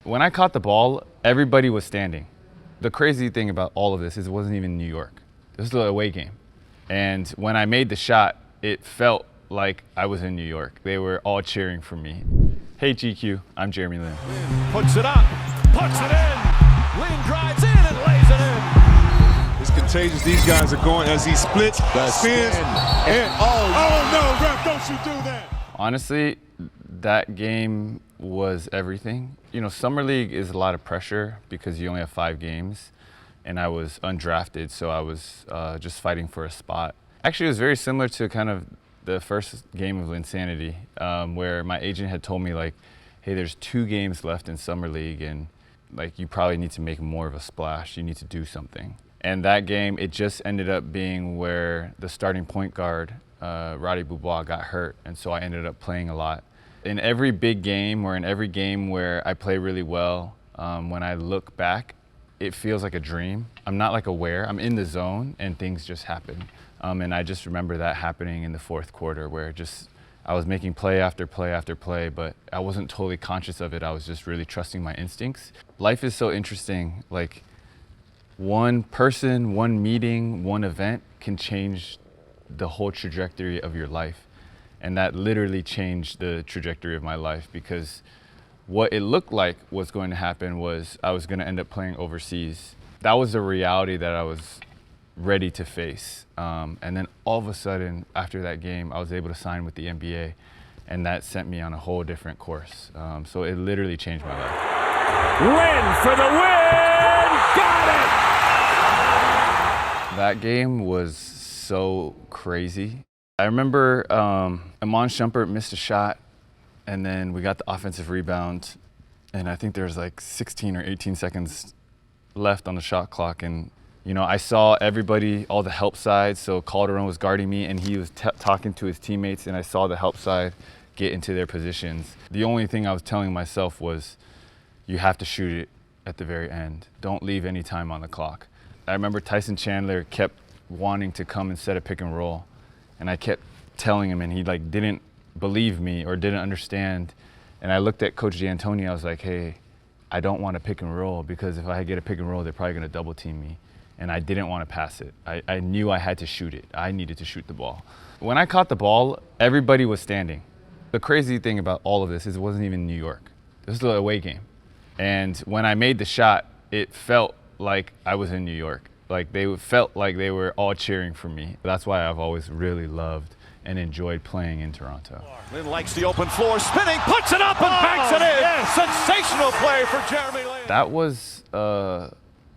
When I caught the ball, everybody was standing. The crazy thing about all of this is it wasn't even New York. This was an away game. And when I made the shot, it felt like I was in New York. They were all cheering for me. Hey GQ, I'm Jeremy Lin. Puts it up, puts it in. Lin drives in and lays it in. It's contagious. These guys are going as he splits, spins, and oh no, ref, don't you do that. Honestly, that game was everything. You know, Summer League is a lot of pressure because you only have 5 games, and I was undrafted, so I was just fighting for a spot. Actually, it was very similar to kind of the first game of Linsanity, where my agent had told me like, hey, there's 2 games left in Summer League, and like you probably need to make more of a splash. You need to do something. And that game, it just ended up being where the starting point guard, Roddy Boubois, got hurt, and so I ended up playing a lot. In every big game or in every game where I play really well, when I look back, it feels like a dream. I'm not like aware, I'm in the zone and things just happen. And I just remember that happening in the 4th quarter where I was making play after play after play, but I wasn't totally conscious of it. I was just really trusting my instincts. Life is so interesting. Like one person, one meeting, one event can change the whole trajectory of your life. And that literally changed the trajectory of my life because what it looked like was going to happen was I was going to end up playing overseas. That was the reality that I was ready to face. And then all of a sudden, after that game, I was able to sign with the NBA, and that sent me on a whole different course. So it literally changed my life. Lin for the win! Got it! That game was so crazy. I remember Iman Shumpert missed a shot, and then we got the offensive rebound, and I think there was like 16 or 18 seconds left on the shot clock, and you know, I saw everybody, all the help sides, so Calderon was guarding me, and he was talking to his teammates, and I saw the help side get into their positions. The only thing I was telling myself was, you have to shoot it at the very end. Don't leave any time on the clock. I remember Tyson Chandler kept wanting to come and set a pick and roll, and I kept telling him, and he like didn't believe me or didn't understand. And I looked at Coach D'Antoni, I was like, hey, I don't want to pick and roll because if I get a pick and roll, they're probably gonna double team me. And I didn't want to pass it. I knew I had to shoot it. I needed to shoot the ball. When I caught the ball, everybody was standing. The crazy thing about all of this is it wasn't even New York. This was an away game. And when I made the shot, it felt like I was in New York. Like they felt like they were all cheering for me. That's why I've always really loved and enjoyed playing in Toronto. Lin likes the open floor, spinning, puts it up and banks it in. Yes. Sensational play for Jeremy Lin. That was a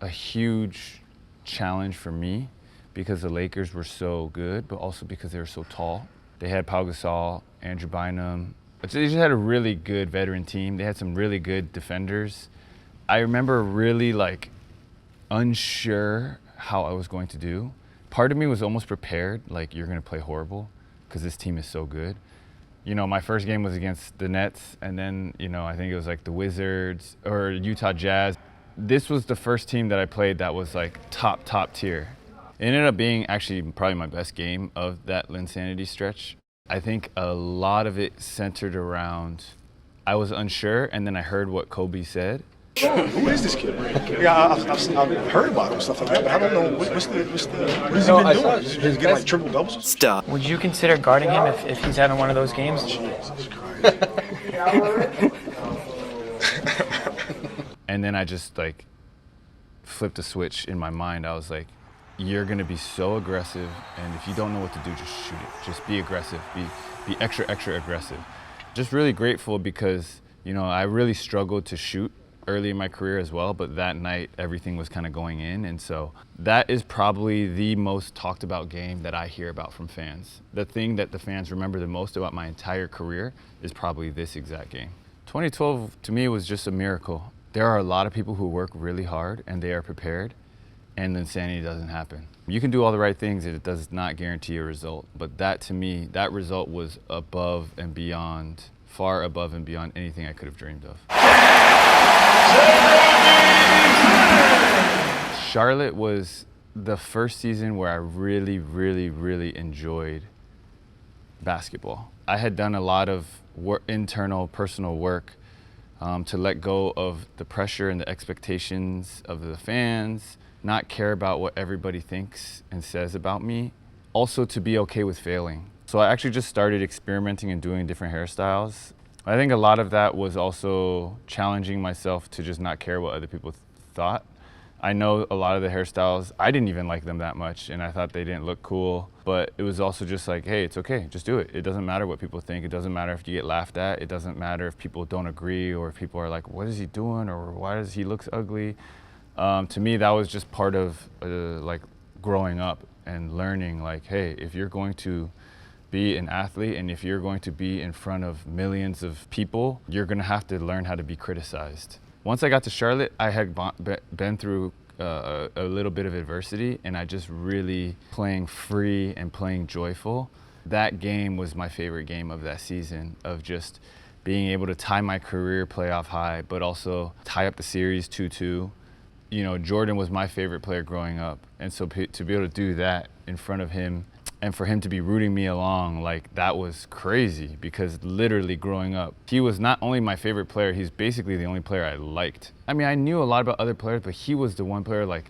huge challenge for me because the Lakers were so good, but also because they were so tall. They had Pau Gasol, Andrew Bynum. They just had a really good veteran team. They had some really good defenders. I remember really like unsure how I was going to do. Part of me was almost prepared, like you're gonna play horrible because this team is so good. You know, my first game was against the Nets, and then, you know, I think it was like the Wizards or Utah Jazz. This was the first team that I played that was like top tier. It ended up being actually probably my best game of that Linsanity stretch. I think a lot of it centered around, I was unsure, and then I heard what Kobe said. Who is this kid? Yeah, I've heard about him and stuff like that, but I don't know what has he been doing? He's getting like triple doubles? Stop. Would you consider guarding him if he's having one of those games? And then I just like flipped a switch in my mind. I was like, you're gonna be so aggressive, and if you don't know what to do, just shoot it. Just be aggressive, be extra aggressive. Just really grateful because, you know, I really struggled to shoot early in my career as well, but that night everything was kind of going in, and so that is probably the most talked about game that I hear about from fans. The thing that the fans remember the most about my entire career is probably this exact game. 2012 to me was just a miracle. There are a lot of people who work really hard and they are prepared, and Linsanity doesn't happen. You can do all the right things and it does not guarantee a result, but that to me, that result was above and beyond, far above and beyond anything I could have dreamed of. Charlotte was the first season where I really enjoyed basketball. I had done a lot of internal personal work to let go of the pressure and the expectations of the fans, not care about what everybody thinks and says about me, also to be okay with failing. So I actually just started experimenting and doing different hairstyles. I think a lot of that was also challenging myself to just not care what other people thought. I know a lot of the hairstyles, I didn't even like them that much and I thought they didn't look cool, but it was also just like, hey, it's okay, just do it. It doesn't matter what people think. It doesn't matter if you get laughed at. It doesn't matter if people don't agree or if people are like, what is he doing? Or why does he look ugly? To me, that was just part of like growing up and learning like, hey, if you're going to be an athlete and if you're going to be in front of millions of people, you're gonna have to learn how to be criticized. Once I got to Charlotte, I had been through a little bit of adversity and I just really playing free and playing joyful. That game was my favorite game of that season, of just being able to tie my career playoff high, but also tie up the series 2-2. You know, Jordan was my favorite player growing up. And so to be able to do that in front of him and for him to be rooting me along, like that was crazy because literally growing up, he was not only my favorite player, he's basically the only player I liked. I mean, I knew a lot about other players, but he was the one player like,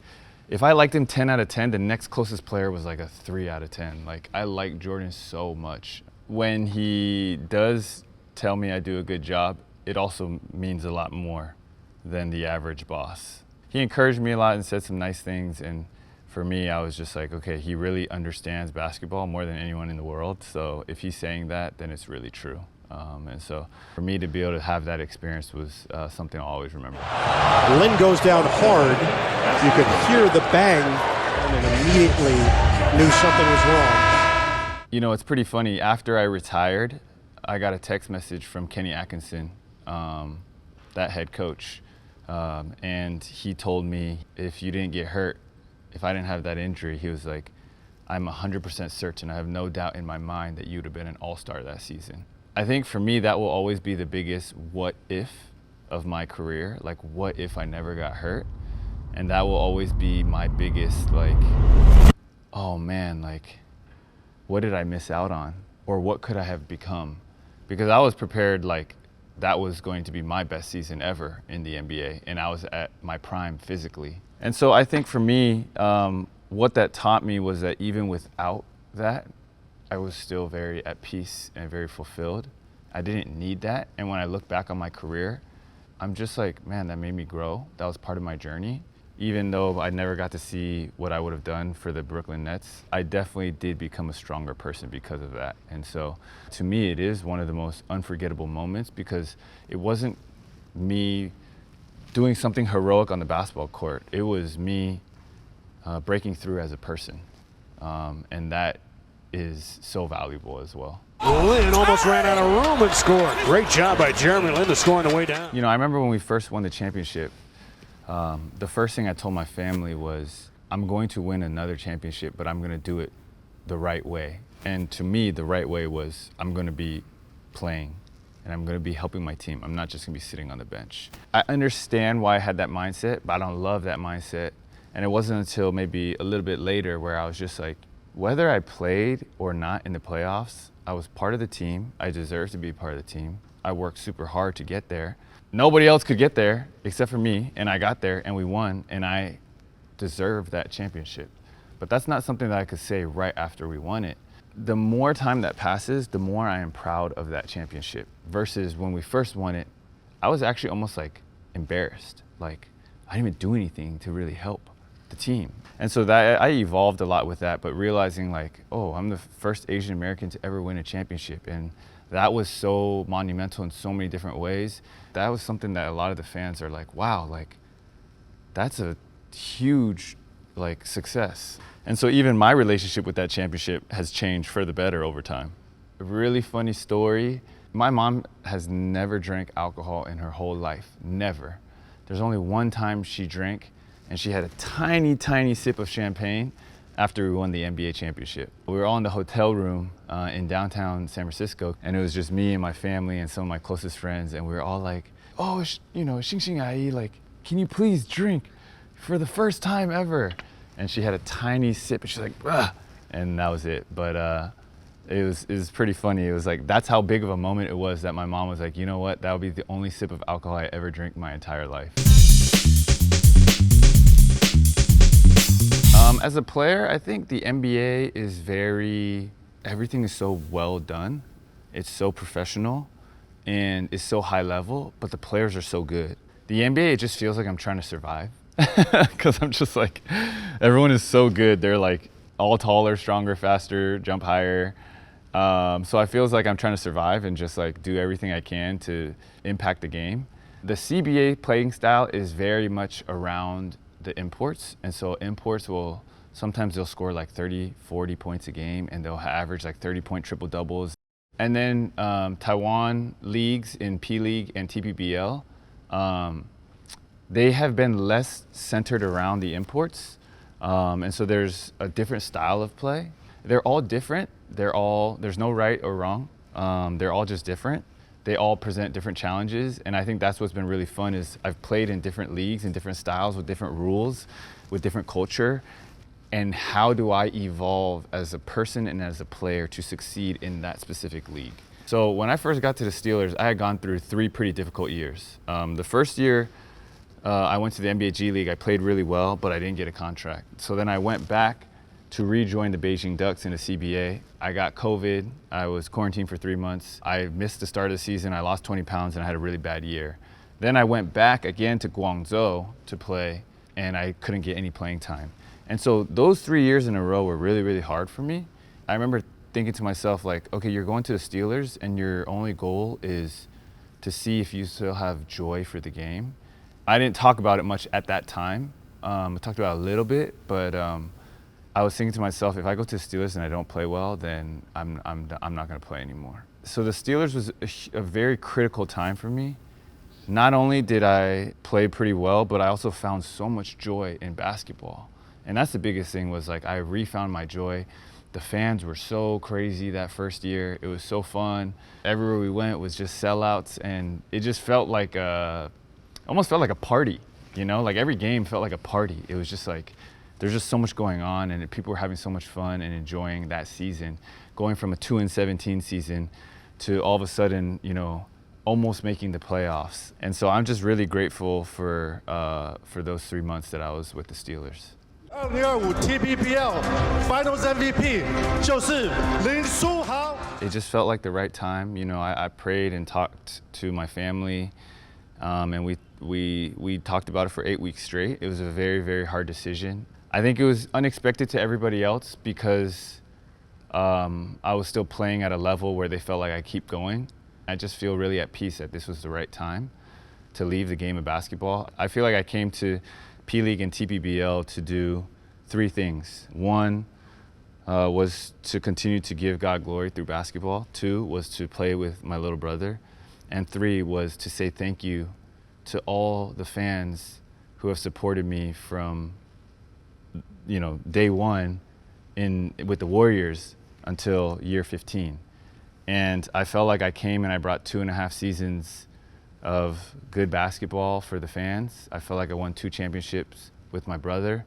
if I liked him 10 out of 10, the next closest player was like a 3 out of 10. Like I like Jordan so much. When he does tell me I do a good job, it also means a lot more than the average boss. He encouraged me a lot and said some nice things, and for me, I was just like, okay, he really understands basketball more than anyone in the world. So if he's saying that, then it's really true. And so for me to be able to have that experience was something I'll always remember. Lin goes down hard. You could hear the bang and then immediately knew something was wrong. You know, it's pretty funny. After I retired, I got a text message from Kenny Atkinson, that head coach. And he told me, if you didn't get hurt, if I didn't have that injury, he was like, I'm 100% certain, I have no doubt in my mind that you would have been an all-star that season. I think for me, that will always be the biggest what if of my career. Like, what if I never got hurt? And that will always be my biggest, like, oh man, like, what did I miss out on? Or what could I have become? Because I was prepared, like, that was going to be my best season ever in the NBA, and I was at my prime physically. And so I think for me, what that taught me was that even without that, I was still very at peace and very fulfilled. I didn't need that. And when I look back on my career, I'm just like, man, that made me grow. That was part of my journey. Even though I never got to see what I would have done for the Brooklyn Nets, I definitely did become a stronger person because of that. And so to me, it is one of the most unforgettable moments because it wasn't me doing something heroic on the basketball court. It was me breaking through as a person. And that is so valuable as well. Lin almost ran out of room and scored. Great job by Jeremy Lin to score on the way down. You know, I remember when we first won the championship, the first thing I told my family was, I'm going to win another championship, but I'm going to do it the right way. And to me, the right way was I'm going to be playing and I'm going to be helping my team. I'm not just going to be sitting on the bench. I understand why I had that mindset, but I don't love that mindset. And it wasn't until maybe a little bit later where I was just like, whether I played or not in the playoffs, I was part of the team. I deserved to be part of the team. I worked super hard to get there. Nobody else could get there except for me, and I got there and we won, and I deserved that championship. But that's not something that I could say right after we won it. The more time that passes, the more I am proud of that championship. Versus when we first won it, I was actually almost like embarrassed. Like, I didn't even do anything to really help the team. And so that I evolved a lot with that, but realizing like, oh, I'm the first Asian American to ever win a championship. And that was so monumental in so many different ways. That was something that a lot of the fans are like, wow, like that's a huge like success. And so even my relationship with that championship has changed for the better over time. A really funny story. My mom has never drank alcohol in her whole life, never. There's only one time she drank, and she had a tiny, tiny sip of champagne after we won the NBA championship. We were all in the hotel room in downtown San Francisco, and it was just me and my family and some of my closest friends, and we were all like, oh, you know, Xing Xing Ai, like, can you please drink for the first time ever? And she had a tiny sip, and she's like, ugh, and that was it. But It was pretty funny. It was like, that's how big of a moment it was that my mom was like, you know what, that would be the only sip of alcohol I ever drink my entire life. As a player, I think the NBA is everything is so well done. It's so professional and it's so high level, but the players are so good. The NBA, it just feels like I'm trying to survive because I'm just like, everyone is so good. They're like all taller, stronger, faster, jump higher. So I feels like I'm trying to survive and just like do everything I can to impact the game. The CBA playing style is very much around the imports. And so imports sometimes they'll score like 30, 40 points a game and they'll average like 30-point triple doubles. And then Taiwan leagues in P League and TPBL, they have been less centered around the imports. And so there's a different style of play. They're all different. There's no right or wrong. They're all just different. They all present different challenges. And I think that's what's been really fun is I've played in different leagues and different styles with different rules, with different culture. And how do I evolve as a person and as a player to succeed in that specific league? So when I first got to the Steelers, I had gone through 3 pretty difficult years. The first year, I went to the NBA G League. I played really well, but I didn't get a contract. So then I went back to rejoin the Beijing Ducks in the CBA. I got COVID. I was quarantined for 3 months. I missed the start of the season. I lost 20 pounds and I had a really bad year. Then I went back again to Guangzhou to play and I couldn't get any playing time. And so those 3 years in a row were really, really hard for me. I remember thinking to myself like, okay, you're going to the Steelers and your only goal is to see if you still have joy for the game. I didn't talk about it much at that time. I talked about it a little bit, but I was thinking to myself, if I go to the Steelers and I don't play well, then I'm not going to play anymore. So the Steelers was a very critical time for me. Not only did I play pretty well, but I also found so much joy in basketball. And that's the biggest thing was like I refound my joy. The fans were so crazy that first year. It was so fun. Everywhere we went was just sellouts, and it just felt like almost felt like a party, you know? Like every game felt like a party. It was just like there's just so much going on, and people were having so much fun and enjoying that season, going from a 2-17 season to all of a sudden, you know, almost making the playoffs. And so I'm just really grateful for those 3 months that I was with the Steelers. 2025 TPBL Finals MVP 就是林书豪。 It just felt like the right time. You know, I prayed and talked to my family, and we talked about it for 8 weeks straight. It was a very, very hard decision. I think it was unexpected to everybody else because I was still playing at a level where they felt like I keep going. I just feel really at peace that this was the right time to leave the game of basketball. I feel like I came to P League and TPBL to do 3 things. 1 was to continue to give God glory through basketball. 2 was to play with my little brother. And 3 was to say thank you to all the fans who have supported me from, you know, day 1 with the Warriors until year 15. And I felt like I came and I brought 2.5 seasons of good basketball for the fans. I felt like I won 2 championships with my brother.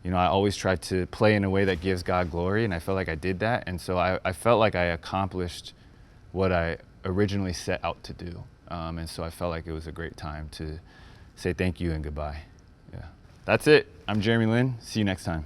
You know, I always tried to play in a way that gives God glory, and I felt like I did that. And so I felt like I accomplished what I originally set out to do. And so I felt like it was a great time to say thank you and goodbye. Yeah. That's it. I'm Jeremy Lin. See you next time.